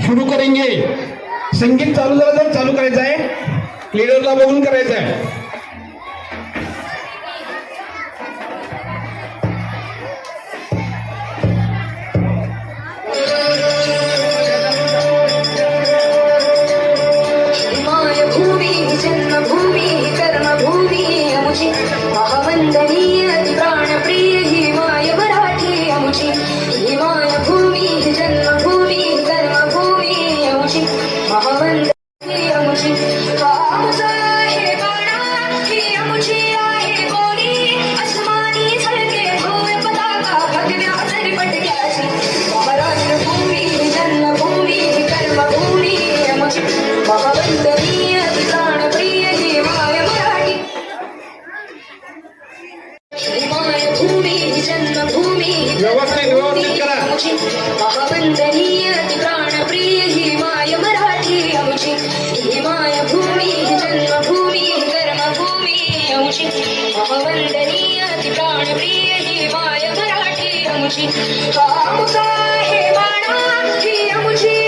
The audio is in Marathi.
सुरू करेंगे. संगीत चालू झालं तर चालू करायचं आहे, लीडरला बघून करायचं आहे. व्यवस्थित करा. महावंदनीय प्राणप्रिय ही माय मराठी आमची, ही मायभूमी जन्मभूमी कर्मभूमी आमची. महावंदनीय प्राणप्रिय ही माय मराठी आमची. आमचा हे बाणा ही आमची